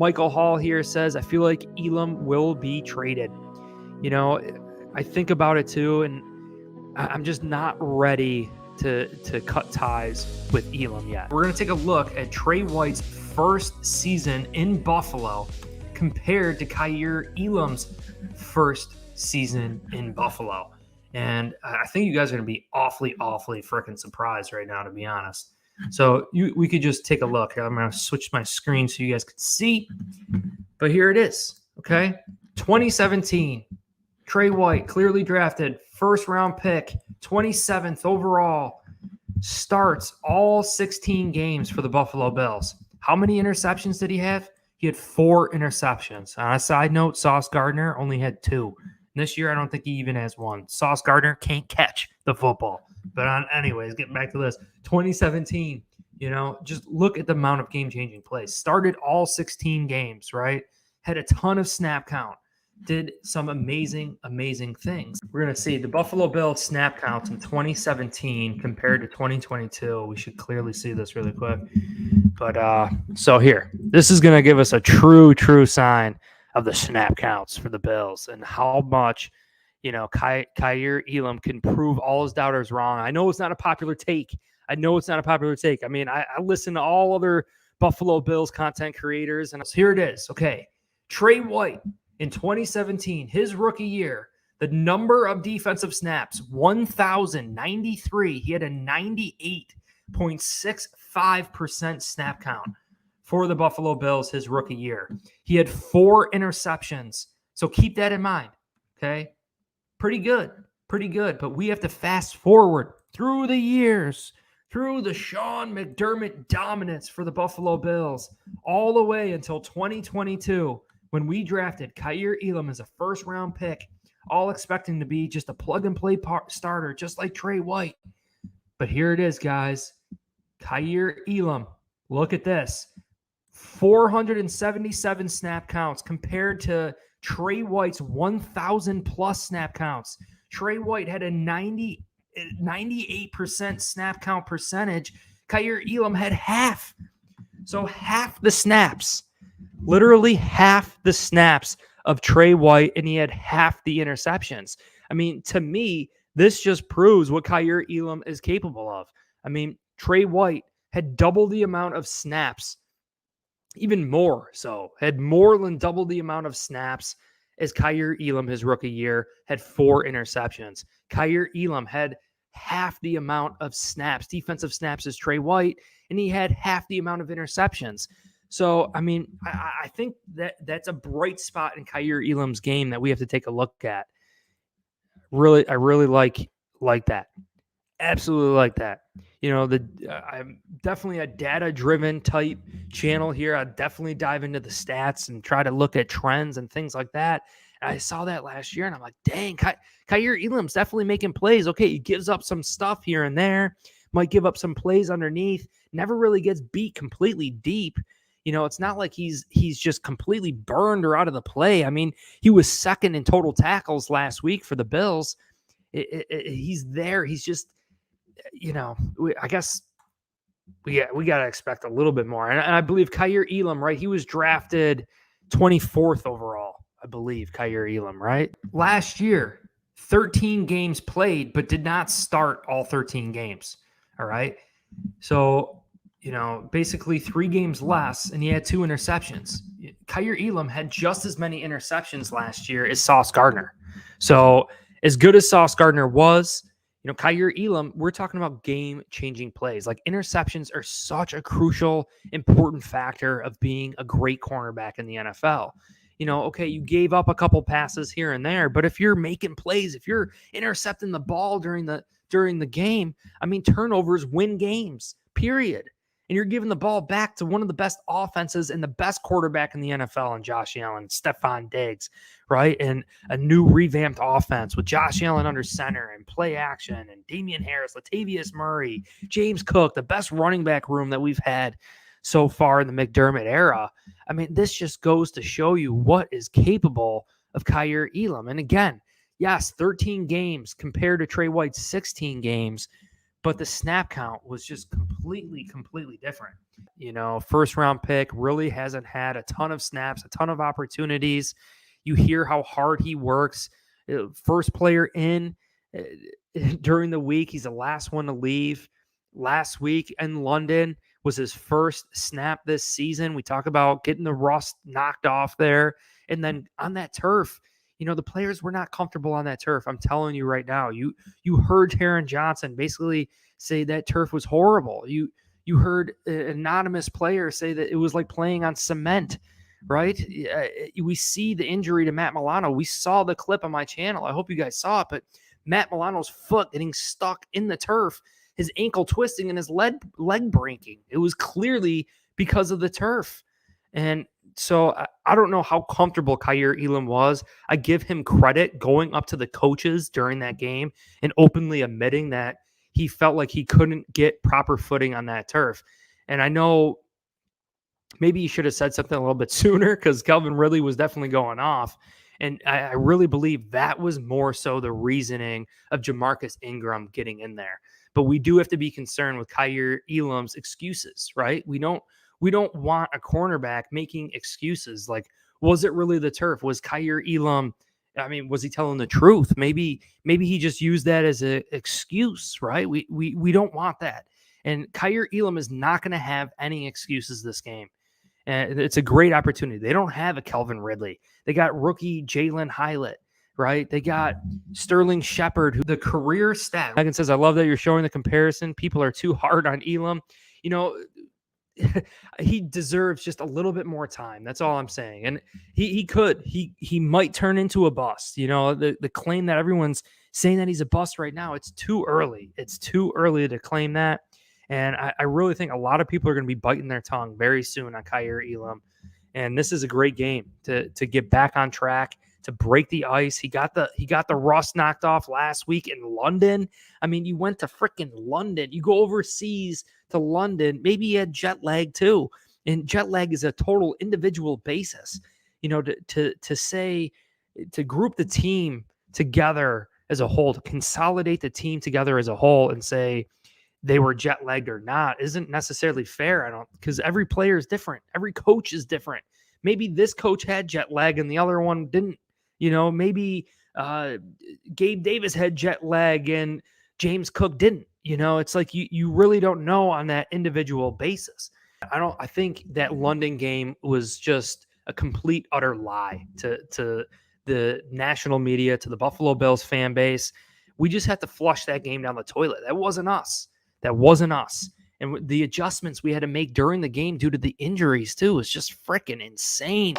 Michael Hall here says, I feel like Elam will be traded. You know, I think about it too, and I'm just not ready to cut ties with Elam yet. We're going to take a look at Trey White's first season in Buffalo compared to Kaiir Elam's first season in Buffalo. And I think you guys are going to be awfully freaking surprised right now, to be honest. So we could just take a look. I'm going to switch my screen so you guys can see. But here it is, okay? 2017, Trey White, clearly drafted, first-round pick, 27th overall, starts all 16 games for the Buffalo Bills. How many interceptions did he have? He had 4 interceptions. On a side note, Sauce Gardner only had 2. This year, I don't think he even has 1. Sauce Gardner can't catch the football. But anyways, getting back to this, 2017, just look at the amount of game-changing plays. Started all 16 games, right? Had a ton of snap count. Did some amazing things. We're going to see the Buffalo Bills snap counts in 2017 compared to 2022. We should clearly see this really quick. But so here, this is going to give us a true sign of the snap counts for the Bills and how much, Kaiir Elam can prove all his doubters wrong. I know it's not a popular take. I mean, I listen to all other Buffalo Bills content creators, and here it is. Okay, Trey White in 2017, his rookie year, the number of defensive snaps, 1,093. He had a 98.65% snap count for the Buffalo Bills his rookie year. He had 4 interceptions. So keep that in mind, okay? Pretty good. But we have to fast forward through the years, through the Sean McDermott dominance for the Buffalo Bills, all the way until 2022, when we drafted Kaiir Elam as a first-round pick, all expecting to be just a plug-and-play starter, just like Trey White. But here it is, guys. Kaiir Elam, look at this. 477 snap counts compared to Trey White's 1,000-plus snap counts. Trey White had a 98% snap count percentage. Kaiir Elam had half. So half the snaps. Literally half the snaps of Trey White, and he had half the interceptions. I mean, to me, this just proves what Kaiir Elam is capable of. I mean, Trey White had double the amount of snaps, even more so, had more than double the amount of snaps as Kaiir Elam his rookie year, had 4 interceptions. Kaiir Elam had half the amount of snaps, defensive snaps, as Trey White, and he had half the amount of interceptions. So, I mean, I think that's a bright spot in Kaiir Elam's game that we have to take a look at. I really like that. Absolutely like that. I'm definitely a data-driven type channel here. I definitely dive into the stats and try to look at trends and things like that. And I saw that last year, and I'm like, dang, Kaiir Elam's definitely making plays. Okay, he gives up some stuff here and there, might give up some plays underneath, never really gets beat completely deep. It's not like he's just completely burned or out of the play. I mean, he was second in total tackles last week for the Bills. He's there. He's just, I guess we got to expect a little bit more. And I believe Kaiir Elam, right? He was drafted 24th overall, I believe, Kaiir Elam, right? Last year, 13 games played, but did not start all 13 games. All right. So, basically 3 games less, and he had 2 interceptions. Kaiir Elam had just as many interceptions last year as Sauce Gardner. So as good as Sauce Gardner was, Kaiir Elam, we're talking about game-changing plays. Like, interceptions are such a crucial, important factor of being a great cornerback in the NFL. Okay, you gave up a couple passes here and there, but if you're making plays, if you're intercepting the ball during the game, I mean, turnovers win games, period. And you're giving the ball back to one of the best offenses and the best quarterback in the NFL in Josh Allen, Stephon Diggs, right? And a new revamped offense with Josh Allen under center and play action and Damian Harris, Latavius Murray, James Cook, the best running back room that we've had so far in the McDermott era. I mean, this just goes to show you what is capable of Kaiir Elam. And again, yes, 13 games compared to Trey White's 16 games, but the snap count was just completely different. First round pick really hasn't had a ton of snaps, a ton of opportunities. You hear how hard he works. First player in during the week. He's the last one to leave. Last week in London was his first snap this season. We talk about getting the rust knocked off there. And then on that turf, the players were not comfortable on that turf. I'm telling you right now. You heard Taron Johnson basically say that turf was horrible. You heard an anonymous player say that it was like playing on cement, right? We see the injury to Matt Milano. We saw the clip on my channel. I hope you guys saw it, but Matt Milano's foot getting stuck in the turf, his ankle twisting and his leg breaking. It was clearly because of the turf. And so I don't know how comfortable Kaiir Elam was. I give him credit going up to the coaches during that game and openly admitting that he felt like he couldn't get proper footing on that turf. And I know maybe he should have said something a little bit sooner because Calvin Ridley was definitely going off. And I really believe that was more so the reasoning of Jamarcus Ingram getting in there. But we do have to be concerned with Kaiir Elam's excuses, right? We don't want a cornerback making excuses. Like, was it really the turf? Was Kaiir Elam, was he telling the truth? Maybe he just used that as an excuse, right? We don't want that. And Kaiir Elam is not going to have any excuses this game. And it's a great opportunity. They don't have a Calvin Ridley. They got rookie Jalen Hylett, right? They got Sterling Shepard, who the career stat. Megan says, I love that you're showing the comparison. People are too hard on Elam. He deserves just a little bit more time. That's all I'm saying. And he might turn into a bust. The claim that everyone's saying that he's a bust right now, it's too early. It's too early to claim that. And I really think a lot of people are going to be biting their tongue very soon on Kaiir Elam. And this is a great game to get back on track, to break the ice. He got the rust knocked off last week in London. You went to freaking London. You go overseas to London. Maybe you had jet lag too. And jet lag is a total individual basis. To group the team together as a whole, to consolidate the team together as a whole and say they were jet lagged or not isn't necessarily fair. Because every player is different. Every coach is different. Maybe this coach had jet lag and the other one didn't. Maybe Gabe Davis had jet lag and James Cook didn't. It's like you really don't know on that individual basis. I think that London game was just a complete utter lie to the national media, to the Buffalo Bills fan base. We just had to flush that game down the toilet. That wasn't us. And the adjustments we had to make during the game due to the injuries too is just freaking insane.